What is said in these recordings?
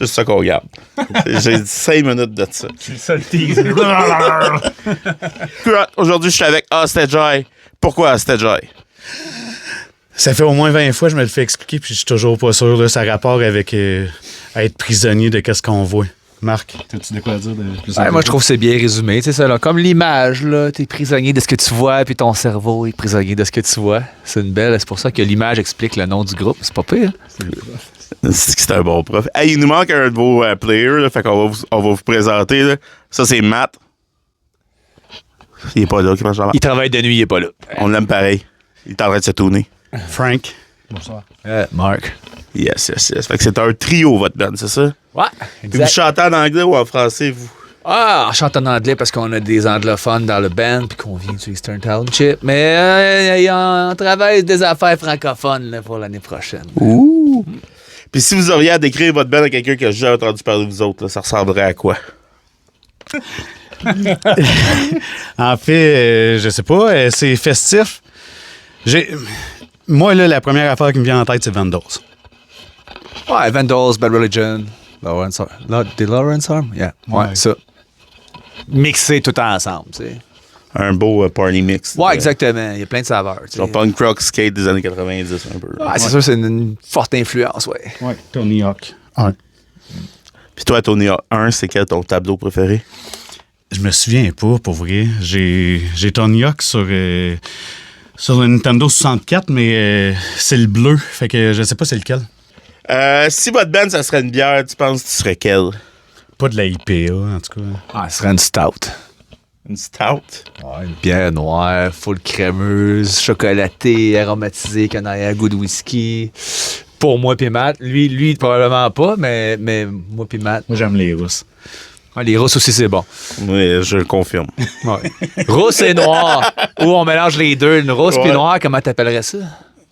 Juste ça qu'on regarde. J'ai 5 minutes de ça. C'est ça le tease. Aujourd'hui, je suis avec Hostage Eye. Pourquoi Hostage Eye? Ça fait au moins 20 fois que je me le fais expliquer, puis je suis toujours pas sûr. Là, ça a rapport avec être prisonnier de qu'est-ce qu'on voit. Marc, as-tu de quoi dire de plus? Ouais, moi, je trouve que c'est bien résumé. C'est ça, là. Comme l'image, là, t'es prisonnier de ce que tu vois, puis ton cerveau est prisonnier de ce que tu vois. C'est une belle. C'est pour ça que l'image explique le nom du groupe. C'est pas pire. C'est un bon prof. Hey, il nous manque un de vos players, là, fait qu'on va vous présenter. Là. Ça, c'est Matt. Il est pas là. Il travaille de nuit, il est pas là. On l'aime pareil. Il est en train de se tourner. Frank. Bonsoir. Marc. Yes. Fait que c'est un trio, votre band, c'est ça? Ouais, Puis vous chantez en anglais ou en français, vous? Ah, on chante en anglais parce qu'on a des anglophones dans le band puis qu'on vient du Eastern Township. Mais on travaille des affaires francophones là, pour l'année prochaine. Ouh! Puis si vous auriez à décrire votre band à quelqu'un qui a jamais entendu parler de vous autres, là, ça ressemblerait à quoi? En fait, je sais pas, c'est festif. Moi, là, la première affaire qui me vient en tête, c'est Vandals. Ouais, Vandals, Bad Religion, Lawrence Arm. Des Lawrence Arm? Yeah. Ouais, ça. Mixé tout ensemble, tu sais. Un beau party mix. Ouais, exactement. Il y a plein de saveurs. Tu sais. Genre punk rock skate des années 90, un peu. Ouais, c'est sûr, c'est une forte influence, ouais. Ouais, Tony Hawk. Ouais. Puis toi, Tony Hawk 1, c'est quel ton tableau préféré? Je me souviens pas, pour vrai. J'ai Tony Hawk sur le Nintendo 64, mais c'est le bleu. Fait que je sais pas c'est lequel. Si votre band, ça serait une bière, tu penses que tu serais quelle? Pas de la IPA, en tout cas. Ah, ce serait une stout. Une stout? Ouais, une bière noire, full crémeuse, chocolatée, aromatisée, avec un arrière-goût de whisky. Pour moi pis Matt. Lui, probablement pas, mais moi pis Matt. Moi, j'aime les Russes. Ouais, les rousses aussi, c'est bon. Oui, je le confirme. Ouais. Rousse et noir. Ou on mélange les deux. Une rousse puis noire, comment t'appellerais ça?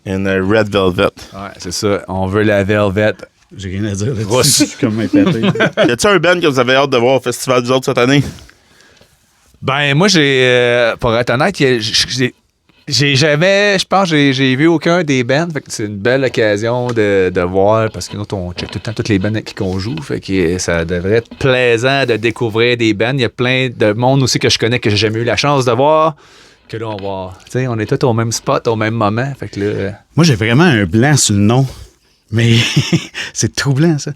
Une Red Velvet. Ouais, c'est ça. On veut la velvet. J'ai rien à dire là-dessus. Rousse. Je suis comme un pété. Y a-t-il un band que vous avez hâte de voir au Festival du autres cette année? Ben, moi, pour être honnête, j'ai jamais, je pense, j'ai vu aucun des bands. Fait que c'est une belle occasion de voir parce que nous, on check tout le temps toutes les bands avec qui on joue. Fait que ça devrait être plaisant de découvrir des bands. Il y a plein de monde aussi que je connais que j'ai jamais eu la chance de voir. Que là, on est tous au même spot, au même moment. Fait que là. Moi, j'ai vraiment un blanc sur le nom. Mais c'est troublant, ça.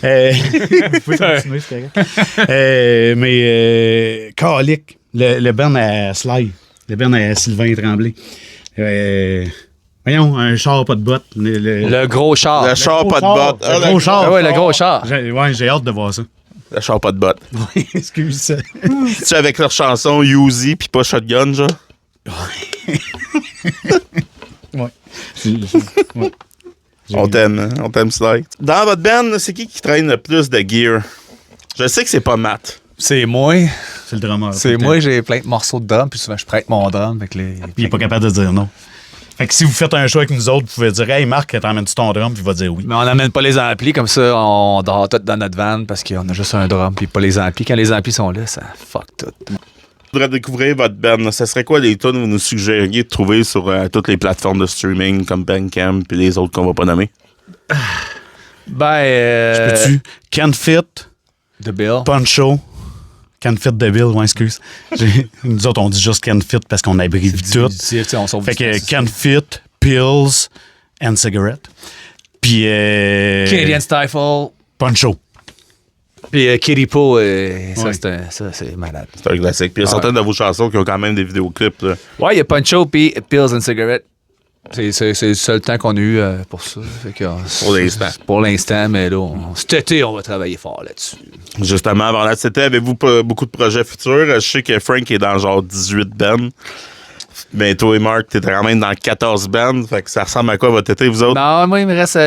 Vous pouvez continuer, c'est correct. Mais Calic, le band à Sly, le band à Sylvain Tremblay. Voyons, un char pas de bottes. Le gros char. Le char pas de bottes. Le gros char. Ah ouais, le gros char. J'ai hâte de voir ça. Le char pas de bottes. Oui, excuse ça. C'est avec leur chanson Uzi puis pas Shotgun, genre? Ouais. Ouais. On t'aime, hein? On t'aime, Sly. Dans votre band, c'est qui traîne le plus de gear? Je sais que c'est pas Matt. C'est moi. C'est le drummer. C'est moi, j'ai plein de morceaux de drum, puis souvent je prête mon drum. Fait que Puis il est pas capable de dire non. Fait que si vous faites un show avec nous autres, vous pouvez dire « Hey Marc, t'emmènes-tu ton drum? » Puis il va dire oui. Mais on n'amène pas les amplis, comme ça on dort tout dans notre van parce qu'on a juste un drum, puis pas les amplis. Quand les amplis sont là, ça fuck tout. Je voudrais découvrir votre band. Ça serait quoi les tunes que vous nous suggériez de trouver sur toutes les plateformes de streaming comme Bandcamp et les autres qu'on va pas nommer? Ben, Je peux-tu? Can't Fit, The Bill. Poncho. Can't Fit the Bill, ouais, excuse. Nous autres, on dit juste Can't Fit parce qu'on abrévie tout. On sauve Fait du que temps, Can't Fit, Pills and Cigarette. Puis Canadian Stifle. Poncho. Puis Kitty Poo, Ouais. ça c'est malade. C'est un classique. Puis il y a certaines de vos chansons qui ont quand même des vidéoclips. Là. Ouais, il y a Poncho puis Pills and Cigarette. C'est le seul temps qu'on a eu pour ça. Fait que, Pour l'instant. Pour l'instant, mais là, cet été, on va travailler fort là-dessus. Justement, avant là, c'était, avez-vous beaucoup de projets futurs? Je sais que Frank est dans genre 18 bands. Ben, toi et Mark, t'es quand même dans 14 bands. Fait que ça ressemble à quoi votre été, vous autres? Non, moi, il me reste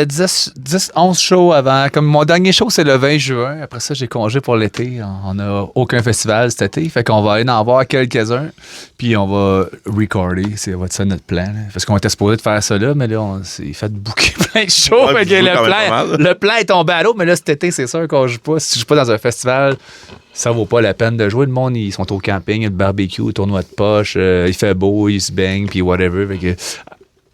11 shows avant. Comme mon dernier show, c'est le 20 juin. Après ça, j'ai congé pour l'été. On n'a aucun festival cet été. Fait qu'on va aller en voir quelques-uns. Puis on va recorder. Ça va être ça notre plan. Là. Parce qu'on était supposé de faire ça là, mais là, on s'est fait booker plein de shows. Ouais, Fait que vous jouez quand même pas mal. le plan est tombé à l'eau. Mais là, cet été, c'est sûr qu'on joue pas. Si je joue pas dans un festival, ça vaut pas la peine de jouer. Le monde, ils sont au camping, il y a le barbecue, le tournoi de poche, il fait beau, ils se baignent, puis whatever. Fait que,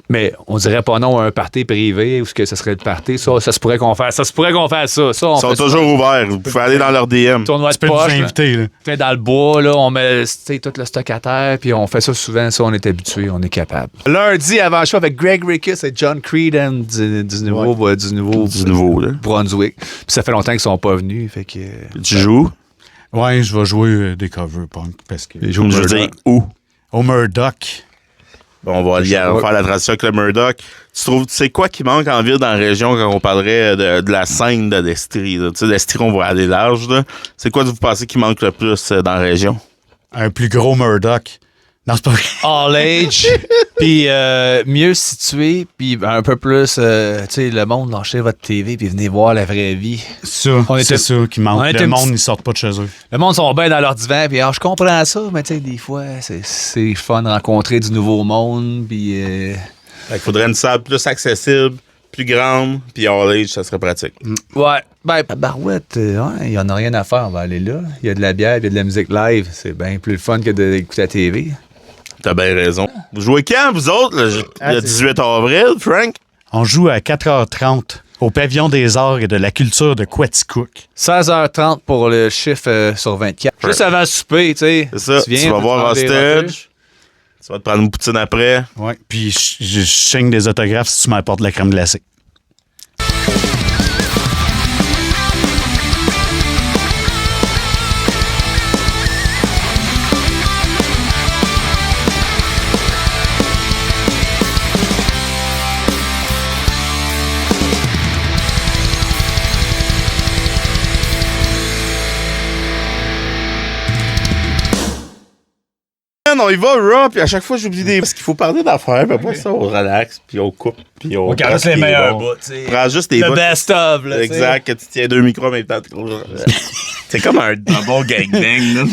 Mais on dirait pas non à un party privé ou ce que ce serait le party. Ça se pourrait qu'on fasse. Ça se pourrait qu'on fasse ça. Ça, on Ils sont fait toujours ouverts. Vous pouvez aller dans leur DM. tournoi Tu de peux nous poche. Là. inviter, là. Tu sais, dans le bois, là, on met tu sais, tout le stock à terre, puis on fait ça souvent. Ça, on est habitué, on est capable. Lundi, avant le show avec Greg Rickus et John Creedon du nouveau là. Brunswick. Puis ça fait longtemps qu'ils sont pas venus. Fait que. Tu joues? Ouais, je vais jouer des covers punk parce que. Je veux dire, où? Au Murdoch. Bon, on va faire la transition avec le Murdoch. Tu sais quoi qui manque en ville dans la région quand on parlerait de la scène de l'Estrie? Tu sais, l'Estrie, on va aller large. Là. C'est quoi vous pensez qui manque le plus dans la région? Un plus gros Murdoch. Non, c'est pas vrai. All age, puis mieux situé, puis un peu plus, tu sais, le monde, lâchez votre TV, puis venez voir la vraie vie. Ça, On c'est était- ça qui on manque. était Le un monde, petit- ils sortent pas de chez eux. Le monde sont bien dans leur divan, puis je comprends ça, mais tu sais, des fois, c'est fun de rencontrer du nouveau monde, puis... Il faudrait une salle plus accessible, plus grande, puis all age, ça serait pratique. Ouais, ben, à Barouette, il y en a rien à faire, on va aller là. Il y a de la bière, il y a de la musique live, c'est bien plus le fun que d'écouter la TV. T'as bien raison. Vous jouez quand, vous autres? Le 18 avril, Frank? On joue à 4h30 au Pavillon des Arts et de la Culture de Quaticook. 16h30 pour le chiffre sur 24. Juste avant le souper, tu sais. C'est ça. Tu vas voir Hostage. Tu vas te prendre une poutine après. Ouais. Puis je signe des autographes si tu m'apportes de la crème glacée. On y va, Raw, puis à chaque fois, j'oublie des... Parce qu'il faut parler d'affaires, puis après ça, on relaxe, puis on coupe, puis on... garde les meilleurs bouts, tu sais. Prends juste les Le bouts. best-of, là. Exact, que tu tiens 2 micros en même temps. C'est comme un bon gangbang, là.